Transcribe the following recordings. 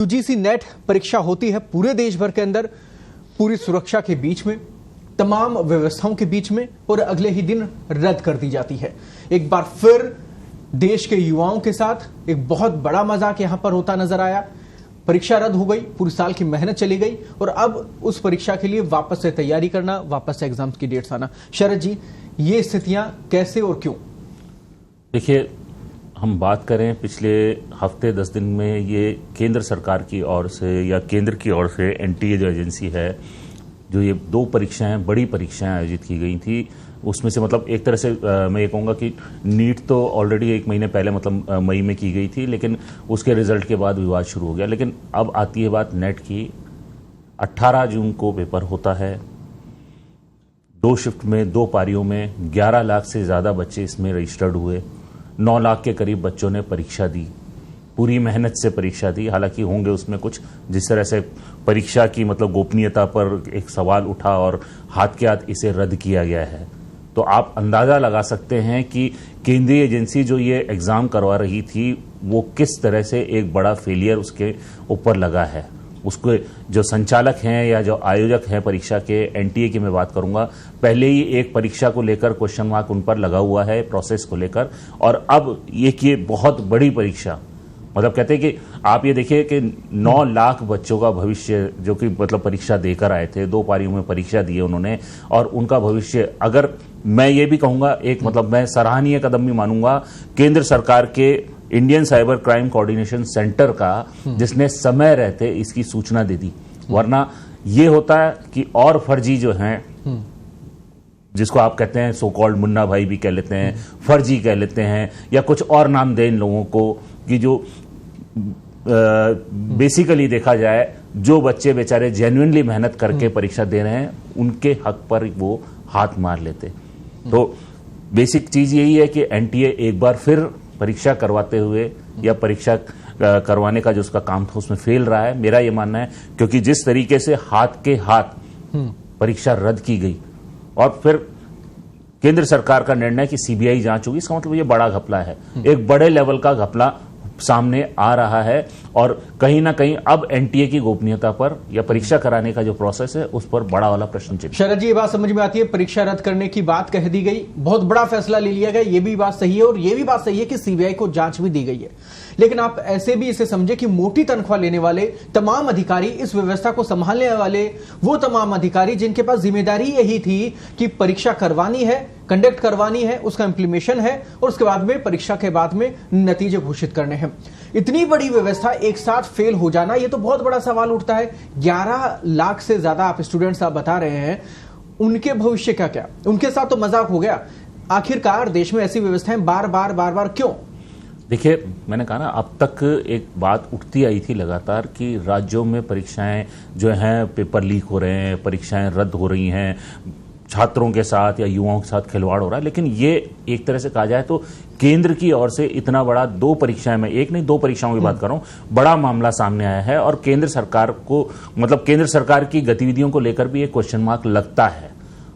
UGC net परीक्षा होती है पूरे देश भर के अंदर, पूरी सुरक्षा के बीच में, तमाम व्यवस्थाओं के बीच में, और अगले ही दिन रद्द कर दी जाती है। एक बार फिर देश के युवाओं के साथ एक बहुत बड़ा मजाक यहां पर होता नजर आया। परीक्षा रद्द हो गई, पूरी साल की मेहनत चली गई, और अब उस परीक्षा के लिए वापस से तैयारी करना, वापस से एग्जाम्स की डेट्स आना। शरद जी, ये स्थितियां कैसे और क्यों? देखिए, हम बात करें पिछले हफ्ते 10 दिन में, ये केंद्र सरकार की ओर से या केंद्र की ओर से एनटीए जो एजेंसी है, जो ये 2 परीक्षाएं, बड़ी परीक्षाएं आयोजित की गई थी, उसमें से मतलब एक तरह से मैं ये कहूँगा कि नीट तो ऑलरेडी 1 महीने पहले मतलब मई में की गई थी, लेकिन उसके रिजल्ट के बाद विवाद शुरू हो गया। लेकिन अब आती है बात नेट की। 18 जून को पेपर होता है, 2 शिफ्ट में 2 पारियों में 11 लाख से ज़्यादा बच्चे इसमें रजिस्टर्ड हुए। 9 लाख के करीब बच्चों ने परीक्षा दी, पूरी मेहनत से परीक्षा दी। हालांकि होंगे उसमें कुछ जिस तरह से परीक्षा की मतलब गोपनीयता पर एक सवाल उठा और हाथ के हाथ इसे रद्द किया गया है, तो आप अंदाज़ा लगा सकते हैं कि केंद्रीय एजेंसी जो ये एग्ज़ाम करवा रही थी, वो किस तरह से एक बड़ा फेलियर उसके ऊपर लगा है। उसके जो संचालक हैं या जो आयोजक हैं परीक्षा के, एनटीए की मैं बात करूंगा, पहले ही एक परीक्षा को लेकर क्वेश्चन मार्क उन पर लगा हुआ है, प्रोसेस को लेकर। और अब ये बहुत बड़ी परीक्षा, मतलब कहते हैं कि आप ये देखिए कि 9 लाख बच्चों का भविष्य जो कि मतलब परीक्षा देकर आए थे, 2 पारियों में परीक्षा दी है उन्होंने, और उनका भविष्य, अगर मैं ये भी कहूंगा, एक मतलब मैं सराहनीय कदम भी मानूंगा केंद्र सरकार के Indian cyber crime coordination centre का, जिसने समय रहते इसकी सूचना दे दी। वरना ये होता है कि और फर्जी जो हैं, जिसको आप कहते हैं सो कॉल्ड मुन्ना भाई भी कह लेते हैं, फर्जी कह लेते हैं, या कुछ और नाम दें इन लोगों को, कि जो बेसिकली देखा जाए जो बच्चे बेचारे जेन्युइनली मेहनत करके परीक्षा दे रहे हैं, उनके हक पर वो हाथ मार लेते। तो बेसिक चीज यही है कि एनटीए एक बार फिर परीक्षा करवाते हुए या परीक्षा करवाने का जो उसका काम था उसमें फेल रहा है, मेरा ये मानना है। क्योंकि जिस तरीके से हाथ के हाथ परीक्षा रद्द की गई और फिर केंद्र सरकार का निर्णय कि सीबीआई जांच होगी, इसका मतलब ये बड़ा घपला है, एक बड़े लेवल का घपला सामने आ रहा है। और कहीं ना कहीं अब एनटीए की गोपनीयता पर या परीक्षा कराने का जो प्रोसेस है उस पर बड़ा वाला प्रश्न चिन्ह। शरद जी, ये बात समझ में आती है, परीक्षा रद्द करने की बात कह दी गई, बहुत बड़ा फैसला ले लिया गया, ये भी बात सही है। और ये भी बात सही है कि सीबीआई को जांच भी दी गई है। लेकिन आप ऐसे भी इसे समझे कि मोटी तनख्वाह लेने वाले तमाम अधिकारी, इस व्यवस्था को संभालने वाले वो तमाम अधिकारी जिनके पास जिम्मेदारी यही थी कि परीक्षा करवानी है, कंडक्ट करवानी है, उसका इंप्लीमेशन है, और उसके बाद में परीक्षा के बाद में नतीजे घोषित करने हैं, इतनी बड़ी व्यवस्था एक साथ फेल हो जाना, ये तो बहुत बड़ा सवाल उठता है। 11 लाख से ज्यादा आप स्टूडेंट्स आप बता रहे हैं, उनके भविष्य का क्या? उनके साथ तो मजाक हो गया। आखिरकार देश में ऐसी व्यवस्थाएं बार बार क्यों? देखिए, मैंने कहा ना, अब तक एक बात उठती आई थी लगातार कि राज्यों में परीक्षाएं जो हैं, पेपर लीक हो रहे हैं, परीक्षाएं रद्द हो रही हैं, छात्रों के साथ या युवाओं के साथ खिलवाड़ हो रहा है। लेकिन ये एक तरह से कहा जाए तो केंद्र की ओर से इतना बड़ा 2 परीक्षाएं, में एक नहीं 2 परीक्षाओं की बात कर रहा हूं, बड़ा मामला सामने आया है। और केंद्र सरकार को मतलब केंद्र सरकार की गतिविधियों को लेकर भी एक क्वेश्चन मार्क लगता है।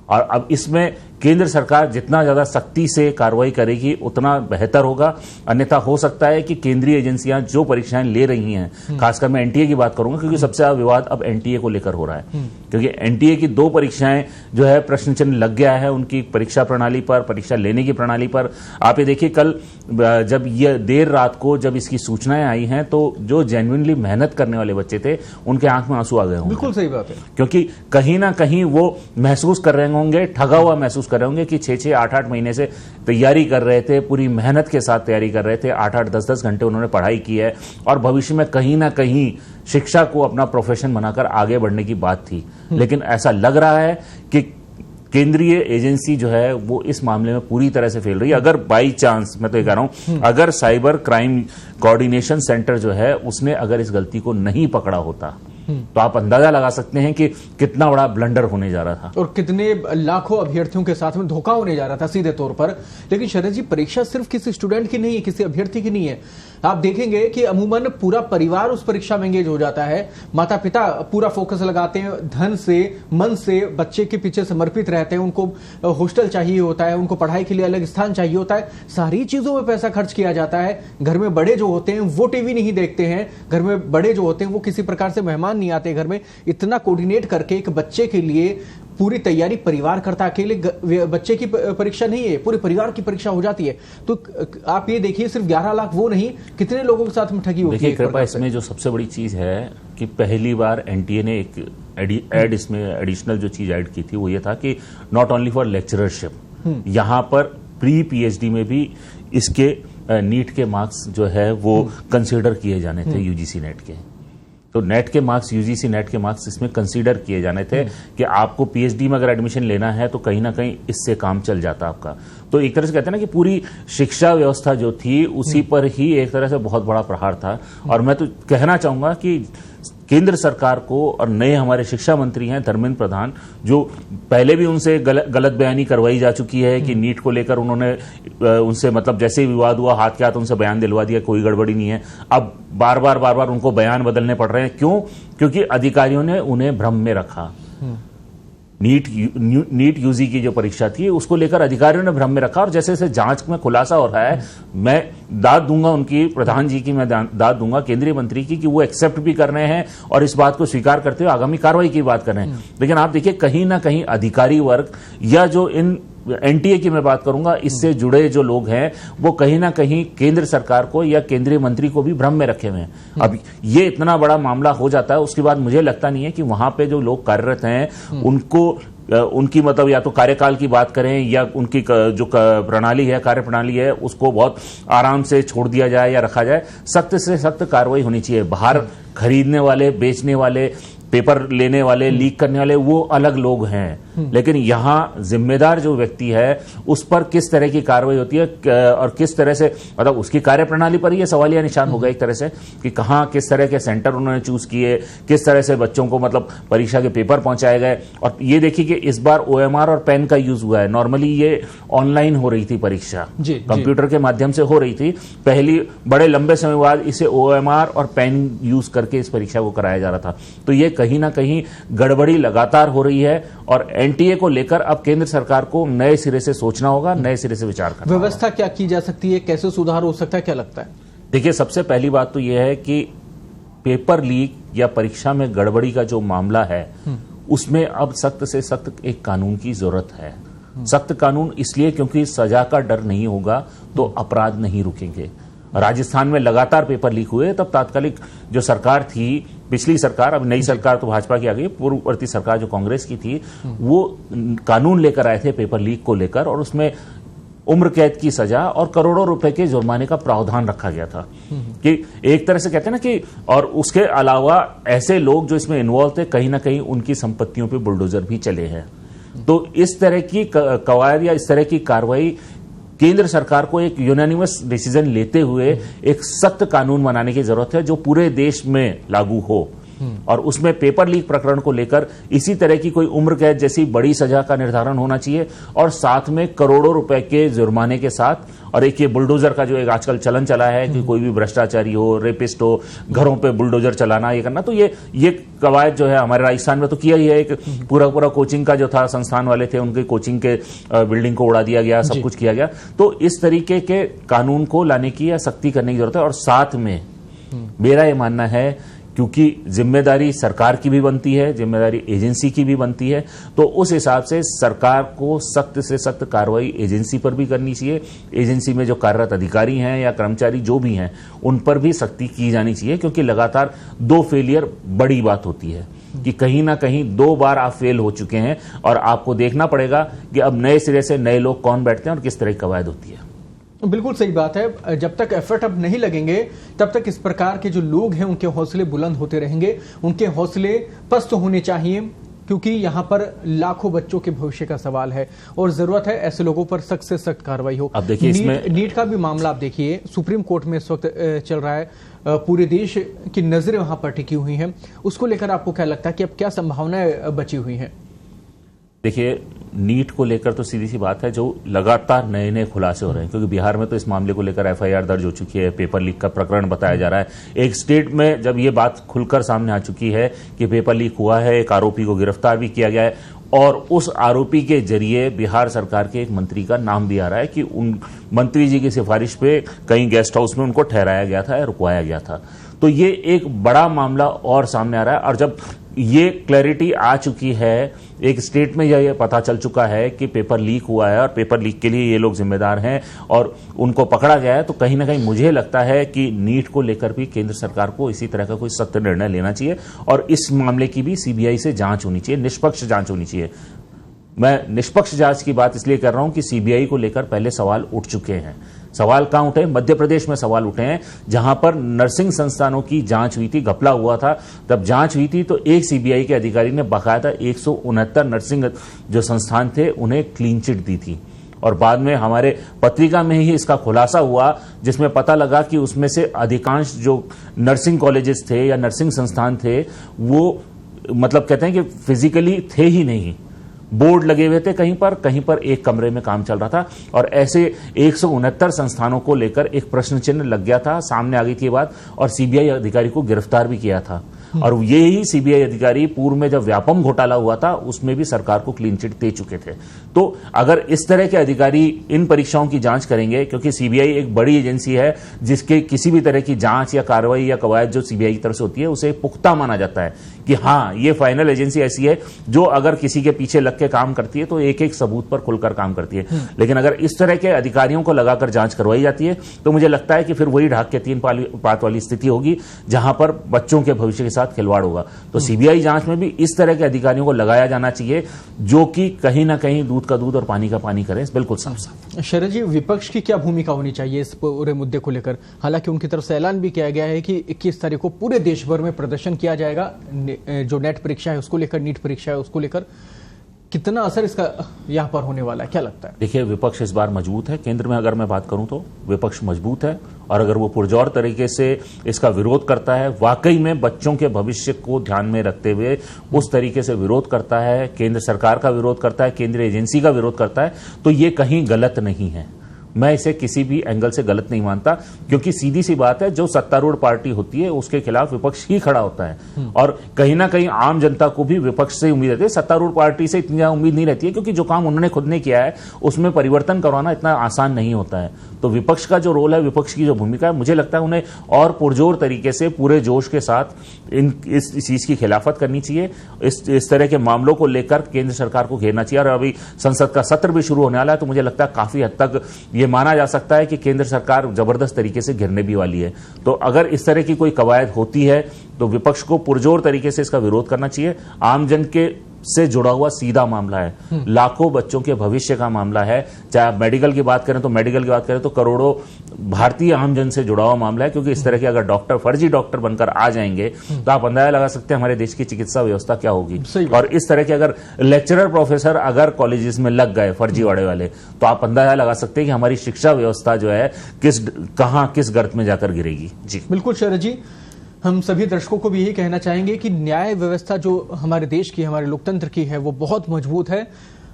और अब इसमें केंद्र सरकार जितना ज्यादा सख्ती से कार्रवाई करेगी उतना बेहतर होगा। अन्यथा हो सकता है कि केंद्रीय एजेंसियां जो परीक्षाएं ले रही हैं, खासकर मैं एनटीए की बात करूंगा क्योंकि सबसे ज्यादा विवाद अब एनटीए को लेकर हो रहा है, क्योंकि एनटीए की 2 परीक्षाएं जो है प्रश्न चिन्ह लग गया है उनकी परीक्षा प्रणाली पर, परीक्षा लेने की प्रणाली पर। आप ये देखिए, कल जब ये देर रात को जब इसकी सूचनाएं आई हैं, तो जो जेन्युइनली मेहनत करने वाले बच्चे थे उनके आंख में आंसू आ गए होंगे। बिल्कुल सही बात है, क्योंकि कहीं ना कहीं वो महसूस कर रहे होंगे, ठगा हुआ महसूस कर रहे होंगे कि 6-6, 8-8 महीने से तैयारी कर रहे थे, पूरी मेहनत के साथ तैयारी कर रहे थे, 8-8, 10-10 घंटे उन्होंने पढ़ाई की है, और भविष्य में कहीं ना कहीं शिक्षा को अपना प्रोफेशन बनाकर आगे बढ़ने की बात थी। लेकिन ऐसा लग रहा है कि केंद्रीय एजेंसी जो है वो इस मामले में पूरी तरह से फेल रही है। अगर बाई चांस, मैं तो ये कह रहा हूं, अगर साइबर क्राइम कोऑर्डिनेशन सेंटर जो है उसने अगर इस गलती को नहीं पकड़ा होता, तो आप अंदाजा लगा सकते हैं कि कितना बड़ा ब्लंडर होने जा रहा था और कितने लाखों अभ्यर्थियों के साथ में धोखा होने जा रहा था सीधे तौर पर। लेकिन शरद जी, परीक्षा सिर्फ किसी स्टूडेंट की नहीं है, किसी अभ्यर्थी की नहीं है। आप देखेंगे कि अमूमन पूरा परिवार उस परीक्षा में एंगेज हो जाता है। माता पिता पूरा फोकस लगाते हैं, धन से मन से बच्चे के पीछे समर्पित रहते हैं। उनको हॉस्टल चाहिए होता है, उनको पढ़ाई के लिए अलग स्थान चाहिए होता है, सारी चीजों में पैसा खर्च किया जाता है। घर में बड़े जो होते हैं वो टीवी नहीं देखते हैं, घर में बड़े जो होते हैं वो किसी प्रकार से मेहमान नहीं आते घर में। इतना कोऑर्डिनेट करके एक बच्चे के लिए पूरी तैयारी परिवार करता, अकेले बच्चे की परीक्षा नहीं है, पूरे परिवार की परीक्षा हो जाती है। तो आप ये देखिए, सिर्फ 11 लाख वो नहीं, कितने लोगों के साथ में ठगी होती है। देखिए कृपा, इसमें जो सबसे बड़ी चीज है कि पहली बार एनटीए ने एक इसमें एडिशनल जो चीज ऐड की थी वो ये था कि नॉट ओनली फॉर लेक्चररशिप, यहां पर प्री पीएचडी में भी इसके नीट के मार्क्स जो है वो कंसीडर किए जाने थे यूजीसी नेट के। तो नेट के मार्क्स, यूजीसी नेट के मार्क्स इसमें कंसीडर किए जाने थे कि आपको पीएचडी में अगर एडमिशन लेना है तो कहीं ना कहीं इससे काम चल जाता आपका। तो एक तरह से कहते हैं ना कि पूरी शिक्षा व्यवस्था जो थी उसी पर ही एक तरह से बहुत बड़ा प्रहार था। और मैं तो कहना चाहूंगा कि केंद्र सरकार को, और नए हमारे शिक्षा मंत्री हैं धर्मेंद्र प्रधान, जो पहले भी उनसे गलत बयानी करवाई जा चुकी है कि नीट को लेकर उन्होंने उनसे मतलब जैसे ही विवाद हुआ हाथ के हाथ उनसे बयान दिलवा दिया, कोई गड़बड़ी नहीं है। अब बार बार उनको बयान बदलने पड़ रहे हैं। क्यों? क्योंकि अधिकारियों ने उन्हें भ्रम में रखा। नीट यूजी की जो परीक्षा थी उसको लेकर अधिकारियों ने भ्रम में रखा, और जैसे जैसे जांच में खुलासा हो रहा है, मैं दाद दूंगा उनकी, प्रधान जी की मैं दाद दूंगा, केंद्रीय मंत्री की, कि वो एक्सेप्ट भी कर रहे हैं और इस बात को स्वीकार करते हुए आगामी कार्रवाई की बात कर रहे हैं। लेकिन आप देखिए कहीं ना कहीं अधिकारी वर्ग या जो इन एनटीए की मैं बात करूंगा, इससे जुड़े जो लोग हैं वो कहीं ना कहीं केंद्र सरकार को या केंद्रीय मंत्री को भी भ्रम में रखे हुए हैं। अब ये इतना बड़ा मामला हो जाता है, उसके बाद मुझे लगता नहीं है कि वहां पे जो लोग कार्यरत हैं उनको उनकी मतलब या तो कार्यकाल की बात करें या उनकी जो प्रणाली है, कार्य प्रणाली है, उसको बहुत आराम से छोड़ दिया जाए या रखा जाए। सख्त से सख्त कार्रवाई होनी चाहिए। बाहर खरीदने वाले, बेचने वाले, पेपर लेने वाले, लीक करने वाले, वो अलग लोग हैं, लेकिन यहां जिम्मेदार जो व्यक्ति है उस पर किस तरह की कार्रवाई होती है और किस तरह से मतलब उसकी कार्यप्रणाली पर यह सवालिया निशान होगा एक तरह से कि कहां किस तरह के सेंटर उन्होंने चूज किए, किस तरह से बच्चों को मतलब परीक्षा के पेपर पहुंचाए गए। और ये देखिए कि इस बार ओएमआर और पेन का यूज हुआ है। नॉर्मली ये ऑनलाइन हो रही थी परीक्षा, कंप्यूटर के माध्यम से हो रही थी। पहली बड़े लंबे समय बाद इसे ओएमआर और पेन यूज करके इस परीक्षा को कराया जा रहा था। तो ये कहीं ना कहीं गड़बड़ी लगातार हो रही है और एनटीए को लेकर अब केंद्र सरकार को नए सिरे से सोचना होगा, नए सिरे से विचार करना होगा। व्यवस्था क्या की जा सकती है, कैसे सुधार हो सकता है, क्या लगता है? देखिए, सबसे पहली बात तो यह है कि पेपर लीक या परीक्षा में गड़बड़ी का जो मामला है उसमें अब सख्त से सख्त एक कानून की जरूरत है। सख्त कानून इसलिए क्योंकि सजा का डर नहीं होगा तो अपराध नहीं रुकेंगे। राजस्थान में लगातार पेपर लीक हुए, तब तात्कालिक जो सरकार थी, पिछली सरकार, अब नई सरकार तो भाजपा की आ गई, पूर्ववर्ती सरकार जो कांग्रेस की थी, वो कानून लेकर आए थे पेपर लीक को लेकर, और उसमें उम्र कैद की सजा और करोड़ों रुपए के जुर्माने का प्रावधान रखा गया था। कि एक तरह से कहते हैं ना कि, और उसके अलावा ऐसे लोग जो इसमें इन्वॉल्व थे कहीं ना कहीं उनकी संपत्तियों पे बुलडोजर भी चले हैं। तो इस तरह की कवायद या इस तरह की कार्रवाई केंद्र सरकार को एक यूनानिमस डिसीजन लेते हुए एक सख्त कानून बनाने की जरूरत है जो पूरे देश में लागू हो, और उसमें पेपर लीक प्रकरण को लेकर इसी तरह की कोई उम्र कैद जैसी बड़ी सजा का निर्धारण होना चाहिए, और साथ में करोड़ों रुपए के जुर्माने के साथ। और एक ये बुलडोजर का जो एक आजकल चलन चला है कि कोई भी भ्रष्टाचारी हो, रेपिस्ट हो, घरों पे बुलडोजर चलाना, ये करना, तो ये कवायद जो है हमारे राजस्थान में तो किया ही है। एक पूरा कोचिंग का जो था, संस्थान वाले थे, उनके कोचिंग के बिल्डिंग को उड़ा दिया गया, सब कुछ किया गया। तो इस तरीके के कानून को लाने की या सख्ती करने की जरूरत है। और साथ में मेरा ये मानना है, क्योंकि जिम्मेदारी सरकार की भी बनती है, जिम्मेदारी एजेंसी की भी बनती है, तो उस हिसाब से सरकार को सख्त से सख्त कार्रवाई एजेंसी पर भी करनी चाहिए। एजेंसी में जो कार्यरत अधिकारी हैं या कर्मचारी जो भी हैं उन पर भी सख्ती की जानी चाहिए, क्योंकि लगातार 2 फेलियर बड़ी बात होती है कि कहीं ना कहीं 2 बार आप फेल हो चुके हैं, और आपको देखना पड़ेगा कि अब नए सिरे से नए लोग कौन बैठते हैं और किस तरह की कवायद होती है। बिल्कुल सही बात है। जब तक एफर्ट अब नहीं लगेंगे तब तक इस प्रकार के जो लोग हैं उनके हौसले बुलंद होते रहेंगे, उनके हौसले पस्त होने चाहिए। क्योंकि यहाँ पर लाखों बच्चों के भविष्य का सवाल है और जरूरत है ऐसे लोगों पर सख्त से सख्त कार्रवाई हो। अब देखिए इसमें नीट का भी मामला आप देखिए, सुप्रीम कोर्ट में इस वक्त चल रहा है, पूरे देश की नजरें वहां पर टिकी हुई हैं। उसको लेकर आपको क्या लगता है कि अब क्या संभावनाएं बची हुई हैं? देखिए, नीट को लेकर तो सीधी सी बात है, जो लगातार नए नए खुलासे हो रहे हैं, क्योंकि बिहार में तो इस मामले को लेकर एफआईआर दर्ज हो चुकी है, पेपर लीक का प्रकरण बताया जा रहा है। एक स्टेट में जब ये बात खुलकर सामने आ चुकी है कि पेपर लीक हुआ है, एक आरोपी को गिरफ्तार भी किया गया है और उस आरोपी के जरिए बिहार सरकार के एक मंत्री का नाम भी आ रहा है कि उन मंत्री जी की सिफारिश पे कहीं गेस्ट हाउस में उनको ठहराया गया था या रुकवाया गया था। तो ये एक बड़ा मामला और सामने आ रहा है। और जब ये क्लैरिटी आ चुकी है, एक स्टेट में यह पता चल चुका है कि पेपर लीक हुआ है और पेपर लीक के लिए ये लोग जिम्मेदार हैं और उनको पकड़ा गया है, तो कहीं ना कहीं मुझे लगता है कि नीट को लेकर भी केंद्र सरकार को इसी तरह का कोई सख्त निर्णय लेना चाहिए और इस मामले की भी सीबीआई से जांच होनी चाहिए, निष्पक्ष जांच होनी चाहिए। मैं निष्पक्ष जांच की बात इसलिए कर रहा हूं कि सीबीआई को लेकर पहले सवाल उठ चुके हैं। सवाल कहां उठे? मध्य प्रदेश में सवाल उठे हैं, जहां पर नर्सिंग संस्थानों की जांच हुई थी, घपला हुआ था। तब जांच हुई थी तो एक सीबीआई के अधिकारी ने बाकायदा 169 नर्सिंग जो संस्थान थे उन्हें क्लीन चिट दी थी और बाद में हमारे पत्रिका में ही इसका खुलासा हुआ, जिसमें पता लगा कि उसमें से अधिकांश जो नर्सिंग कॉलेजेस थे या नर्सिंग संस्थान थे वो मतलब कहते हैं कि फिजिकली थे ही नहीं, बोर्ड लगे हुए थे कहीं पर एक कमरे में काम चल रहा था और ऐसे 169 संस्थानों को लेकर एक प्रश्न चिन्ह लग गया था, सामने आ गई थी ये बात और सीबीआई अधिकारी को गिरफ्तार भी किया था। और यही सीबीआई अधिकारी पूर्व में जब व्यापम घोटाला हुआ था उसमें भी सरकार को क्लीन चिट दे चुके थे। तो अगर इस तरह के अधिकारी इन परीक्षाओं की जांच करेंगे, क्योंकि सीबीआई एक बड़ी एजेंसी है जिसके किसी भी तरह की जांच या कार्रवाई या कवायद जो सीबीआई की तरफ से होती है उसे पुख्ता माना जाता है कि हाँ ये फाइनल एजेंसी ऐसी है जो अगर किसी के पीछे लग के काम करती है तो एक एक सबूत पर खुलकर काम करती है। लेकिन अगर इस तरह के अधिकारियों को लगाकर जांच करवाई जाती है तो मुझे लगता है कि फिर वही ढाक के तीन पात वाली स्थिति होगी जहां पर बच्चों के भविष्य के साथ खिलवाड़ होगा। तो सीबीआई जांच में भी इस तरह के अधिकारियों को लगाया जाना चाहिए जो कि कहीं ना कहीं दूध का दूध और पानी का पानी करें, बिल्कुल साफ साफ। शरद जी, विपक्ष की क्या भूमिका होनी चाहिए इस पूरे मुद्दे को लेकर? हालांकि उनकी तरफ से ऐलान भी किया गया है कि 21 तारीख को पूरे देश भर में प्रदर्शन किया जाएगा, जो नेट परीक्षा है उसको लेकर, नीट परीक्षा है उसको लेकर। कितना असर इसका यहां पर होने वाला है, क्या लगता है? देखिए, विपक्ष इस बार मजबूत है। केंद्र में अगर मैं बात करूं तो विपक्ष मजबूत है और अगर वो पुरजोर तरीके से इसका विरोध करता है, वाकई में बच्चों के भविष्य को ध्यान में रखते हुए उस तरीके से विरोध करता है, केंद्र सरकार का विरोध करता है, केंद्रीय एजेंसी का विरोध करता है, तो ये कहीं गलत नहीं है। मैं इसे किसी भी एंगल से गलत नहीं मानता, क्योंकि सीधी सी बात है, जो सत्तारूढ़ पार्टी होती है उसके खिलाफ विपक्ष ही खड़ा होता है और कहीं ना कहीं आम जनता को भी विपक्ष से उम्मीद रहती है। सत्तारूढ़ पार्टी से इतनी उम्मीद नहीं रहती है, क्योंकि जो काम उन्होंने खुद ने किया है उसमें परिवर्तन करवाना इतना आसान नहीं होता है। तो विपक्ष का जो रोल है, विपक्ष की जो भूमिका है, मुझे लगता है उन्हें और पुरजोर तरीके से पूरे जोश के साथ इस चीज की खिलाफत करनी चाहिए। इस तरह के मामलों को लेकर केंद्र सरकार को घेरना चाहिए। और अभी संसद का सत्र भी शुरू होने वाला है, तो मुझे लगता है काफी हद तक ये माना जा सकता है कि केंद्र सरकार जबरदस्त तरीके से घेरने भी वाली है। तो अगर इस तरह की कोई कवायद होती है तो विपक्ष को पुरजोर तरीके से इसका विरोध करना चाहिए। आमजन के से जुड़ा हुआ सीधा मामला है, लाखों बच्चों के भविष्य का मामला है। चाहे आप मेडिकल की बात करें तो मेडिकल की बात करें तो करोड़ों भारतीय आमजन से जुड़ा हुआ मामला है, क्योंकि इस तरह के अगर डॉक्टर फर्जी डॉक्टर बनकर आ जाएंगे तो आप अंदाजा लगा सकते हैं हमारे देश की चिकित्सा व्यवस्था क्या होगी। और इस तरह के अगर लेक्चरर प्रोफेसर अगर कॉलेजेस में लग गए फर्जीवाड़े वाले, तो आप अंदाजा लगा सकते हैं कि हमारी शिक्षा व्यवस्था जो है किस गर्त में जाकर गिरेगी। जी बिल्कुल शरद जी, हम सभी दर्शकों को भी यही कहना चाहेंगे कि न्याय व्यवस्था जो हमारे देश की, हमारे लोकतंत्र की है, वो बहुत मजबूत है।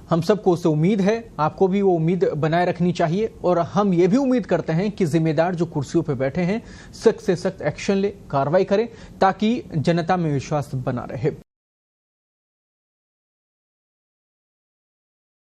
हम सबको उससे उम्मीद है, आपको भी वो उम्मीद बनाए रखनी चाहिए और हम ये भी उम्मीद करते हैं कि जिम्मेदार जो कुर्सियों पर बैठे हैं सख्त से सख्त एक्शन ले, कार्रवाई करें, ताकि जनता में विश्वास बना रहे।